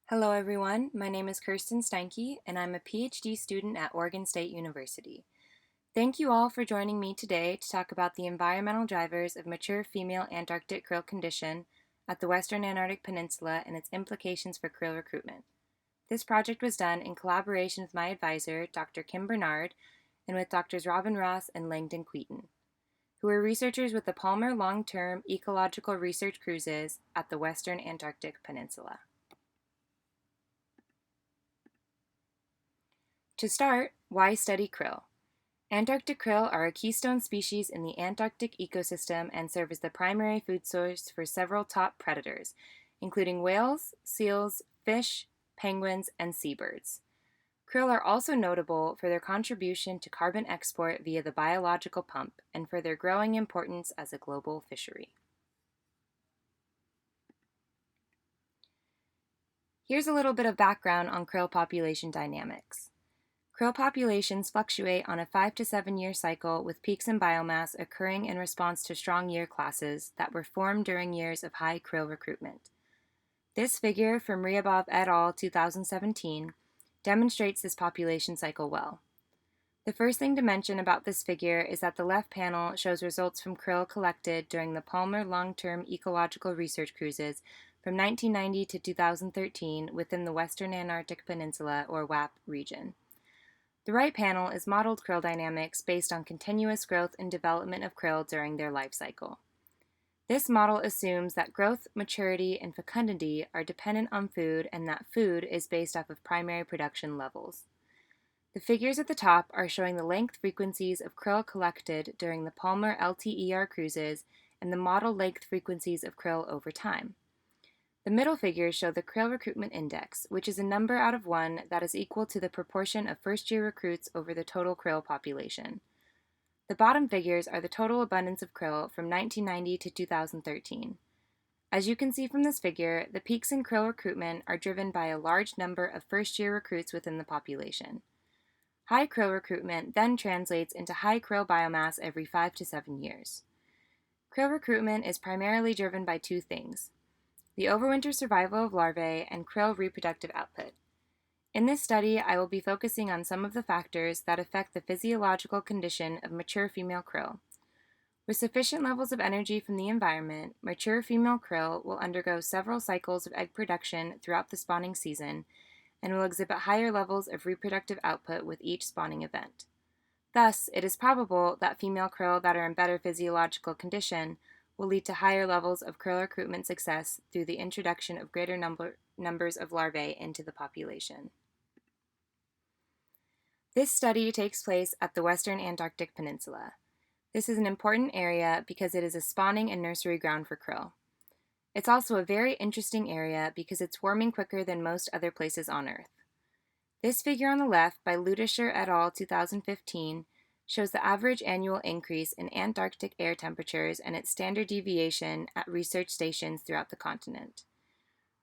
Hello everyone, my name is Kirsten Steinke and I'm a PhD student at Oregon State University. Thank you all for joining me today to talk about the environmental drivers of mature female Antarctic krill condition at the Western Antarctic Peninsula and its implications for krill recruitment. This project was done in collaboration with my advisor, Dr. Kim Bernard, and with Drs. Robin Ross and Langdon Queaton, who are researchers with the Palmer Long-Term Ecological Research Cruises at the Western Antarctic Peninsula. To start, why study krill? Antarctic krill are a keystone species in the Antarctic ecosystem and serve as the primary food source for several top predators, including whales, seals, fish, penguins, and seabirds. Krill are also notable for their contribution to carbon export via the biological pump and for their growing importance as a global fishery. Here's a little bit of background on krill population dynamics. Krill populations fluctuate on a 5 to 7 year cycle with peaks in biomass occurring in response to strong year classes that were formed during years of high krill recruitment. This figure from Ryabov et al. 2017 demonstrates this population cycle well. The first thing to mention about this figure is that the left panel shows results from krill collected during the Palmer Long-Term Ecological Research Cruises from 1990 to 2013 within the Western Antarctic Peninsula or WAP region. The right panel is modeled krill dynamics based on continuous growth and development of krill during their life cycle. This model assumes that growth, maturity, and fecundity are dependent on food and that food is based off of primary production levels. The figures at the top are showing the length frequencies of krill collected during the Palmer LTER cruises and the model length frequencies of krill over time. The middle figures show the krill recruitment index, which is a number out of 1 that is equal to the proportion of first-year recruits over the total krill population. The bottom figures are the total abundance of krill from 1990 to 2013. As you can see from this figure, the peaks in krill recruitment are driven by a large number of first-year recruits within the population. High krill recruitment then translates into high krill biomass every 5 to 7 years. Krill recruitment is primarily driven by two things: the overwinter survival of larvae, and krill reproductive output. In this study, I will be focusing on some of the factors that affect the physiological condition of mature female krill. With sufficient levels of energy from the environment, mature female krill will undergo several cycles of egg production throughout the spawning season and will exhibit higher levels of reproductive output with each spawning event. Thus, it is probable that female krill that are in better physiological condition will lead to higher levels of krill recruitment success through the introduction of greater numbers of larvae into the population. This study takes place at the Western Antarctic Peninsula. This is an important area because it is a spawning and nursery ground for krill. It's also a very interesting area because it's warming quicker than most other places on Earth. This figure on the left by Ludischer et al. 2015 shows the average annual increase in Antarctic air temperatures and its standard deviation at research stations throughout the continent.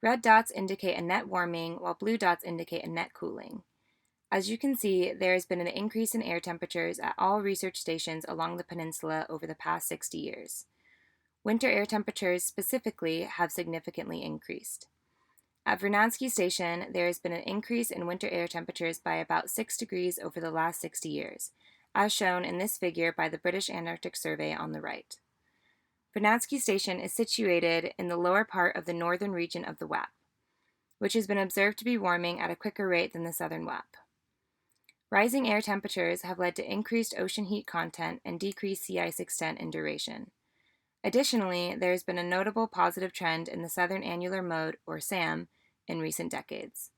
Red dots indicate a net warming, while blue dots indicate a net cooling. As you can see, there has been an increase in air temperatures at all research stations along the peninsula over the past 60 years. Winter air temperatures specifically have significantly increased. At Vernadsky Station, there has been an increase in winter air temperatures by about 6 degrees over the last 60 years, as shown in this figure by the British Antarctic Survey on the right. Vernadsky Station is situated in the lower part of the northern region of the WAP, which has been observed to be warming at a quicker rate than the southern WAP. Rising air temperatures have led to increased ocean heat content and decreased sea ice extent and duration. Additionally, there has been a notable positive trend in the Southern Annular Mode, or SAM, in recent decades.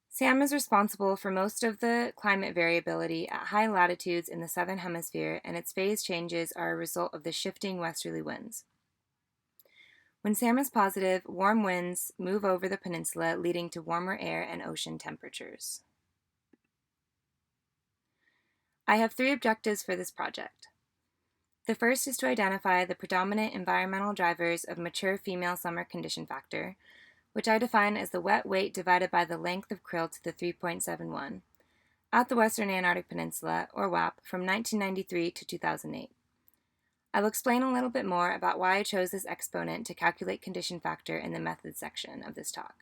SAM is responsible for most of the climate variability at high latitudes in the southern hemisphere, and its phase changes are a result of the shifting westerly winds. When SAM is positive, warm winds move over the peninsula, leading to warmer air and ocean temperatures. I have 3 objectives for this project. The first is to identify the predominant environmental drivers of mature female summer condition factor, which I define as the wet weight divided by the length of krill to the 3.71, at the Western Antarctic Peninsula, or WAP, from 1993 to 2008. I'll explain a little bit more about why I chose this exponent to calculate condition factor in the methods section of this talk.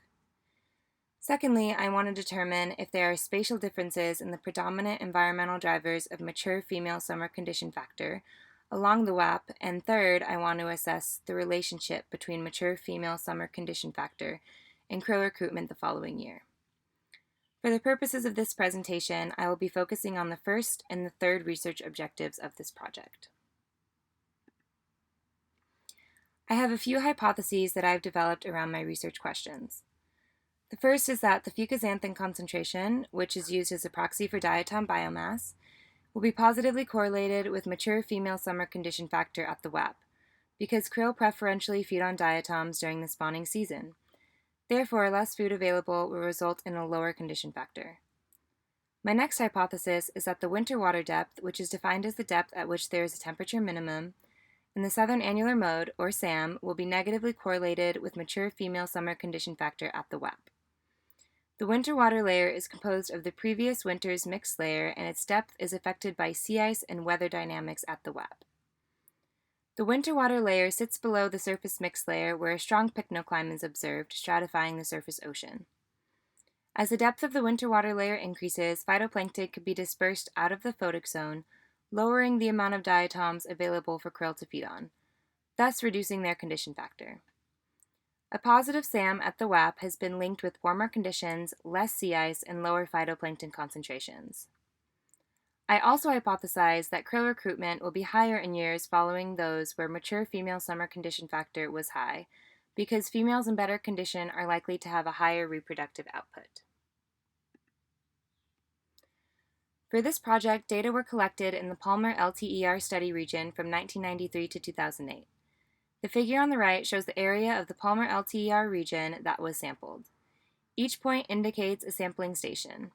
Secondly, I want to determine if there are spatial differences in the predominant environmental drivers of mature female summer condition factor along the WAP, and third, I want to assess the relationship between mature female summer condition factor and krill recruitment the following year. For the purposes of this presentation, I will be focusing on the first and the third research objectives of this project. I have a few hypotheses that I've developed around my research questions. The first is that the fucoxanthin concentration, which is used as a proxy for diatom biomass, will be positively correlated with mature female summer condition factor at the WAP, because krill preferentially feed on diatoms during the spawning season. Therefore, less food available will result in a lower condition factor. My next hypothesis is that the winter water depth, which is defined as the depth at which there is a temperature minimum, in the southern annular mode, or SAM, will be negatively correlated with mature female summer condition factor at the WAP. The winter water layer is composed of the previous winter's mixed layer, and its depth is affected by sea ice and weather dynamics at the WAP. The winter water layer sits below the surface mixed layer where a strong pycnocline is observed, stratifying the surface ocean. As the depth of the winter water layer increases, phytoplankton could be dispersed out of the photic zone, lowering the amount of diatoms available for krill to feed on, thus reducing their condition factor. A positive SAM at the WAP has been linked with warmer conditions, less sea ice, and lower phytoplankton concentrations. I also hypothesize that krill recruitment will be higher in years following those where mature female summer condition factor was high, because females in better condition are likely to have a higher reproductive output. For this project, data were collected in the Palmer LTER study region from 1993 to 2008. The figure on the right shows the area of the Palmer LTER region that was sampled. Each point indicates a sampling station.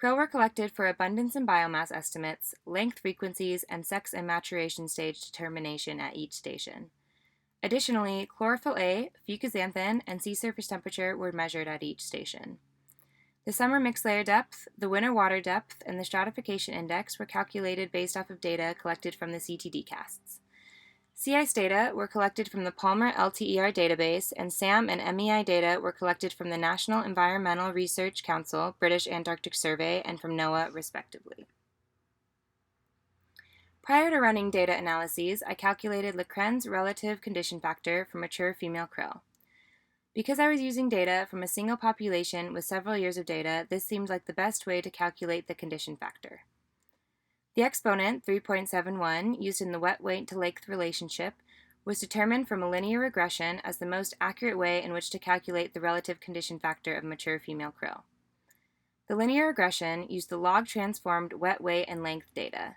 Krill were collected for abundance and biomass estimates, length frequencies, and sex and maturation stage determination at each station. Additionally, chlorophyll A, fucoxanthin, and sea surface temperature were measured at each station. The summer mixed layer depth, the winter water depth, and the stratification index were calculated based off of data collected from the CTD casts. Sea ice data were collected from the Palmer LTER database, and SAM and MEI data were collected from the National Environmental Research Council, British Antarctic Survey, and from NOAA, respectively. Prior to running data analyses, I calculated Lecren's relative condition factor for mature female krill. Because I was using data from a single population with several years of data, this seemed like the best way to calculate the condition factor. The exponent, 3.71, used in the wet weight to length relationship, was determined from a linear regression as the most accurate way in which to calculate the relative condition factor of mature female krill. The linear regression used the log-transformed wet weight and length data.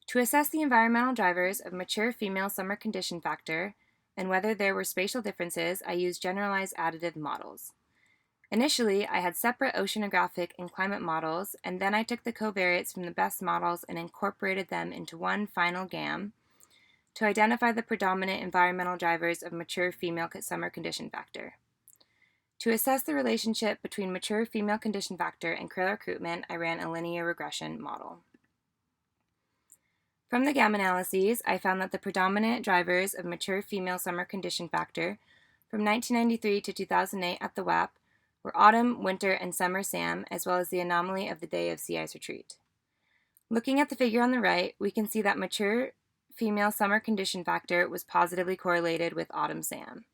To assess the environmental drivers of mature female summer condition factor and whether there were spatial differences, I used generalized additive models. Initially, I had separate oceanographic and climate models, and then I took the covariates from the best models and incorporated them into one final GAM to identify the predominant environmental drivers of mature female summer condition factor. To assess the relationship between mature female condition factor and krill recruitment, I ran a linear regression model. From the GAM analyses, I found that the predominant drivers of mature female summer condition factor from 1993 to 2008 at the WAP were autumn, winter, and summer SAM, as well as the anomaly of the day of sea ice retreat. Looking at the figure on the right, we can see that mature female summer condition factor was positively correlated with autumn SAM.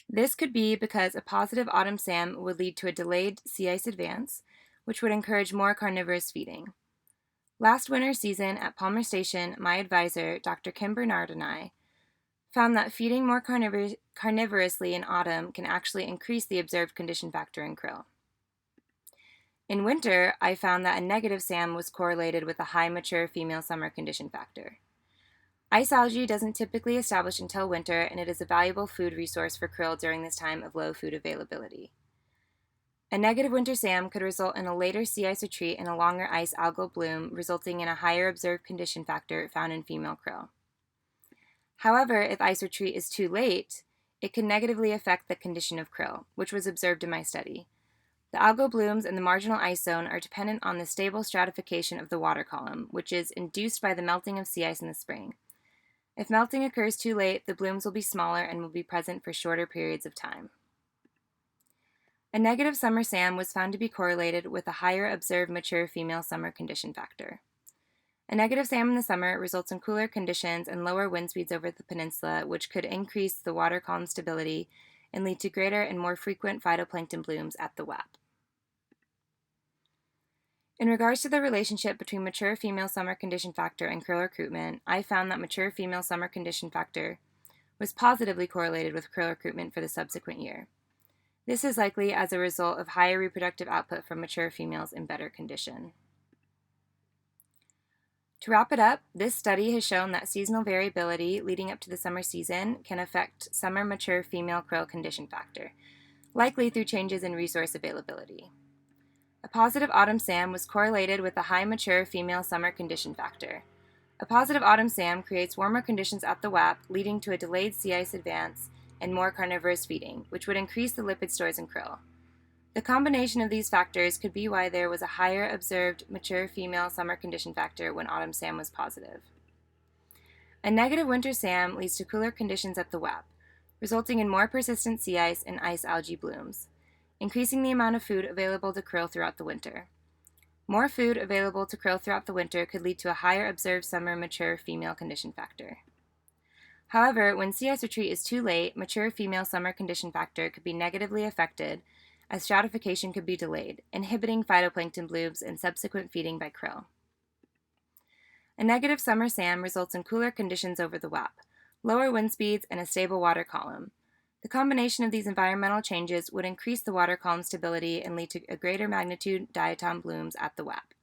This could be because a positive autumn SAM would lead to a delayed sea ice advance, which would encourage more carnivorous feeding. Last winter season at Palmer Station, my advisor, Dr. Kim Bernard, and I found that feeding more carnivorously in autumn can actually increase the observed condition factor in krill. In winter, I found that a negative SAM was correlated with a high mature female summer condition factor. Ice algae doesn't typically establish until winter, and it is a valuable food resource for krill during this time of low food availability. A negative winter SAM could result in a later sea ice retreat and a longer ice algal bloom, resulting in a higher observed condition factor found in female krill. However, if ice retreat is too late, it can negatively affect the condition of krill, which was observed in my study. The algal blooms in the marginal ice zone are dependent on the stable stratification of the water column, which is induced by the melting of sea ice in the spring. If melting occurs too late, the blooms will be smaller and will be present for shorter periods of time. A negative summer SAM was found to be correlated with a higher observed mature female summer condition factor. A negative SAM in the summer results in cooler conditions and lower wind speeds over the peninsula, which could increase the water column stability and lead to greater and more frequent phytoplankton blooms at the WAP. In regards to the relationship between mature female summer condition factor and krill recruitment, I found that mature female summer condition factor was positively correlated with krill recruitment for the subsequent year. This is likely as a result of higher reproductive output from mature females in better condition. To wrap it up, this study has shown that seasonal variability leading up to the summer season can affect summer mature female krill condition factor, likely through changes in resource availability. A positive autumn SAM was correlated with a high mature female summer condition factor. A positive autumn SAM creates warmer conditions at the WAP, leading to a delayed sea ice advance and more carnivorous feeding, which would increase the lipid stores in krill. The combination of these factors could be why there was a higher observed mature female summer condition factor when autumn SAM was positive. A negative winter SAM leads to cooler conditions at the WAP, resulting in more persistent sea ice and ice algae blooms, increasing the amount of food available to krill throughout the winter. More food available to krill throughout the winter could lead to a higher observed summer mature female condition factor. However, when sea ice retreat is too late, mature female summer condition factor could be negatively affected as stratification could be delayed, inhibiting phytoplankton blooms and subsequent feeding by krill. A negative summer SAM results in cooler conditions over the WAP, lower wind speeds, and a stable water column. The combination of these environmental changes would increase the water column stability and lead to a greater magnitude diatom blooms at the WAP.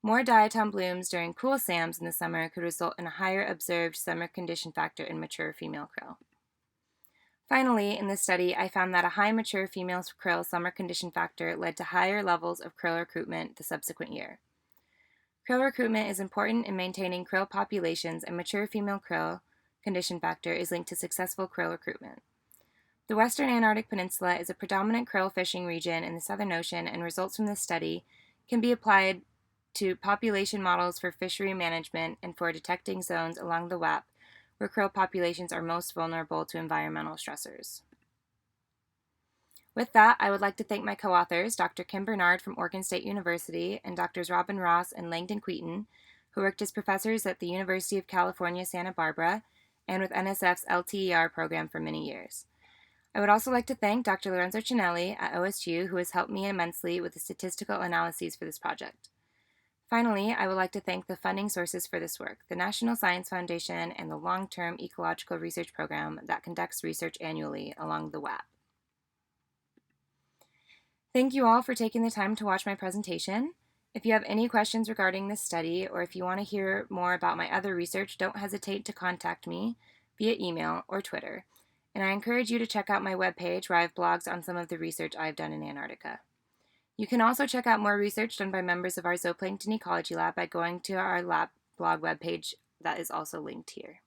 More diatom blooms during cool SAMs in the summer could result in a higher observed summer condition factor in mature female krill. Finally, in this study, I found that a high mature female krill summer condition factor led to higher levels of krill recruitment the subsequent year. Krill recruitment is important in maintaining krill populations, and mature female krill condition factor is linked to successful krill recruitment. The Western Antarctic Peninsula is a predominant krill fishing region in the Southern Ocean, and results from this study can be applied to population models for fishery management and for detecting zones along the WAP where krill populations are most vulnerable to environmental stressors. With that, I would like to thank my co-authors, Dr. Kim Bernard from Oregon State University and Drs. Robin Ross and Langdon Queaton, who worked as professors at the University of California, Santa Barbara, and with NSF's LTER program for many years. I would also like to thank Dr. Lorenzo Cinelli at OSU, who has helped me immensely with the statistical analyses for this project. Finally, I would like to thank the funding sources for this work, the National Science Foundation and the Long-Term Ecological Research Program that conducts research annually along the WAP. Thank you all for taking the time to watch my presentation. If you have any questions regarding this study, or if you want to hear more about my other research, don't hesitate to contact me via email or Twitter. And I encourage you to check out my webpage where I have blogs on some of the research I've done in Antarctica. You can also check out more research done by members of our Zooplankton Ecology Lab by going to our lab blog webpage that is also linked here.